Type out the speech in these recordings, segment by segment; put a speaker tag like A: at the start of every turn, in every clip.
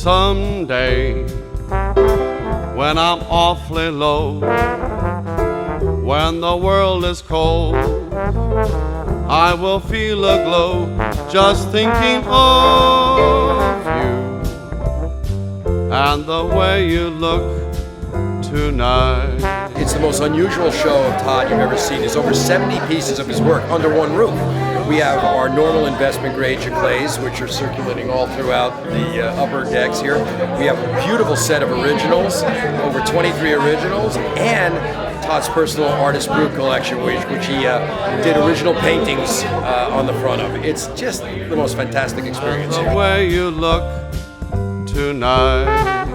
A: someday, when I'm awfully low, when the world is cold, I will feel a glow just thinking of you and the way you look tonight.
B: It's the most unusual show of Todd you've ever seen. There's over 70 pieces of his work under one roof. We have our normal investment grade Chaclays, which are circulating all throughout the upper decks here. We have a beautiful set of originals, over 23 originals, and Todd's personal artist brew collection, which he did original paintings on the front of. It's just the most fantastic experience here.
A: The way you look tonight.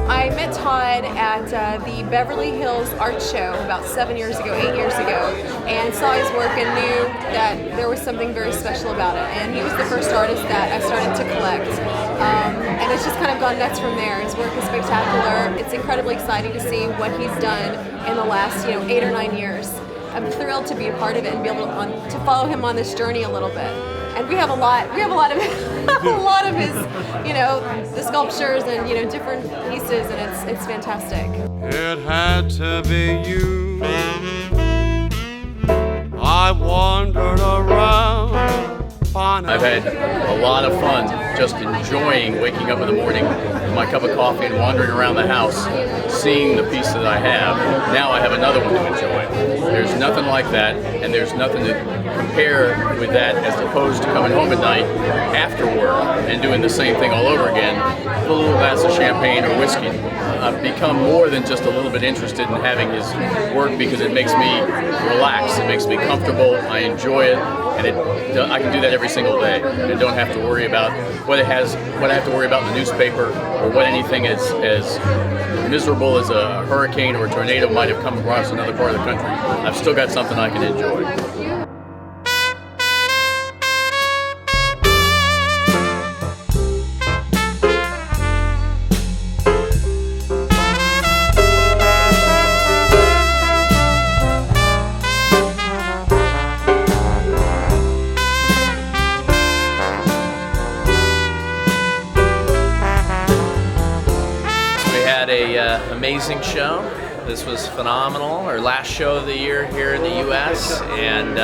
C: I met Todd at the Beverly Hills Art Show about 8 years ago, and saw his work and knew that there was something very special about it. And he was the first artist that I started to collect. And it's just kind of gone nuts from there. His work is spectacular. It's incredibly exciting to see what he's done in the last 8 or 9 years. I'm thrilled to be a part of it and be able to follow him on this journey a little bit. And we have a lot of his, the sculptures and different pieces, and it's fantastic.
A: It had to be you. I wandered around.
D: I've had a lot of fun just enjoying waking up in the morning with my cup of coffee and wandering around the house, seeing the piece that I have. Now I have another one to enjoy. There's nothing like that, and there's nothing to compare with that as opposed to coming home at night after work and doing the same thing all over again with a little glass of champagne or whiskey. I've become more than just a little bit interested in having his work because it makes me relax, it makes me comfortable, I enjoy it, and I can do that every single day. I don't have to worry about what I have to worry about in the newspaper or what anything as miserable as a hurricane or a tornado might have come across another part of the country. I've still got something I can enjoy.
E: Amazing show. This was phenomenal. Our last show of the year here in the U.S. and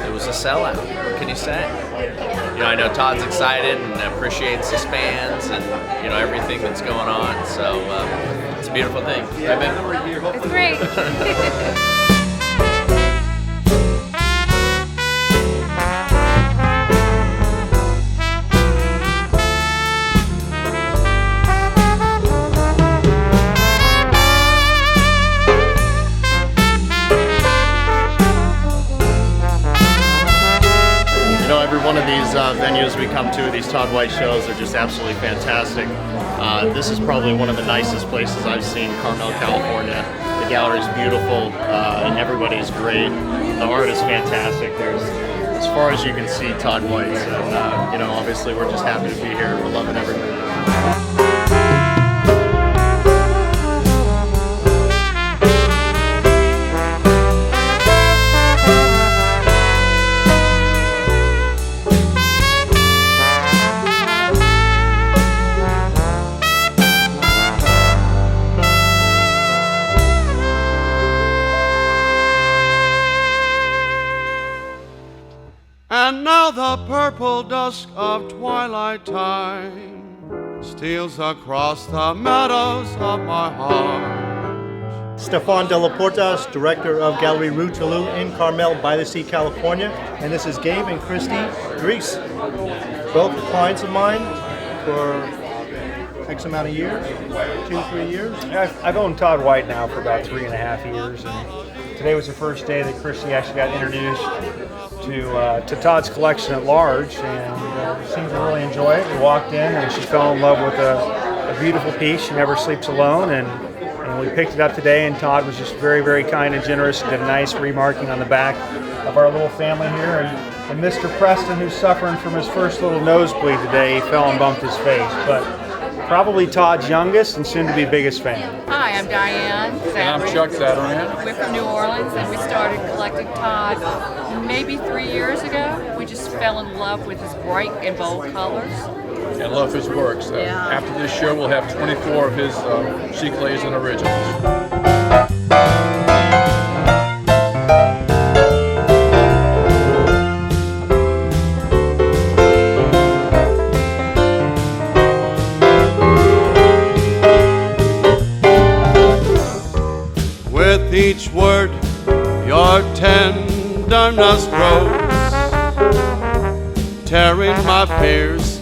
E: it was a sellout. What can you say? I know Todd's excited and appreciates his fans and everything that's going on. So it's a beautiful thing. Right, Ben?
C: It's great.
F: Every one of these venues we come to, these Todd White shows, are just absolutely fantastic. This is probably one of the nicest places I've seen, Carmel, California. The gallery's beautiful, and everybody's great. The art is fantastic. There's, as far as you can see, Todd White's, and obviously we're just happy to be here. We're loving every minute.
A: And now the purple dusk of twilight time steals across the meadows of my heart.
G: Stefan de la Porta, director of Galerie Rue Toulouse in Carmel by the Sea, California. And this is Gabe and Christy, Greece. Both clients of mine for X amount of years, 2-3 years.
H: I've owned Todd White now for about 3.5 years. And today was the first day that Christy actually got introduced to Todd's collection at large, and seemed to really enjoy it. We walked in and she fell in love with a beautiful piece. She never sleeps alone, and we picked it up today, and Todd was just very, very kind and generous and did a nice remarking on the back of our little family here. And Mr. Preston, who's suffering from his first little nosebleed today, he fell and bumped his face. But probably Todd's youngest and soon to be biggest fan.
I: Hi, I'm Diane.
J: And I'm Chuck Satterman.
I: We're from New Orleans, and we started collecting Todd maybe 3 years ago. We just fell in love with his bright and bold colors.
J: and love his work. So after this show, we'll have 24 of his Chiclets and originals.
A: With each word, your tenderness grows, tearing my fears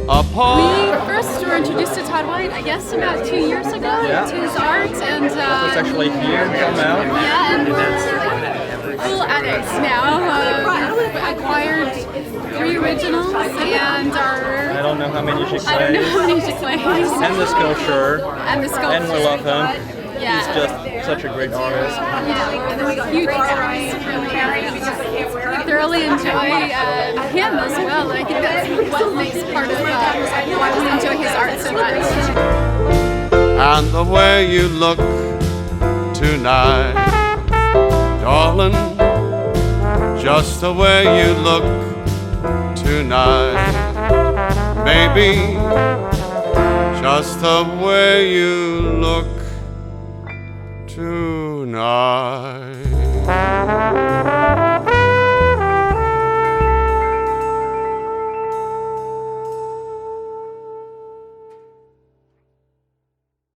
A: apart.
K: We first were introduced to Todd White, I guess, about 2 years ago to his art, and
H: It's actually here in Carmel.
K: yeah, and we're full addicts now. We've acquired 3 originals and our.
H: I don't know how many she
K: I don't know
H: plays.
K: how many she plays.
H: And the sculpture.
K: And the sculpture.
H: And we love him.
K: Yeah.
H: He's just such a great artist.
K: Huge artist. We thoroughly enjoy him as well. I think that's what makes part of why we enjoy his art so much.
A: And the way you look tonight, darling, just the way you look tonight, baby, just the way you look tonight.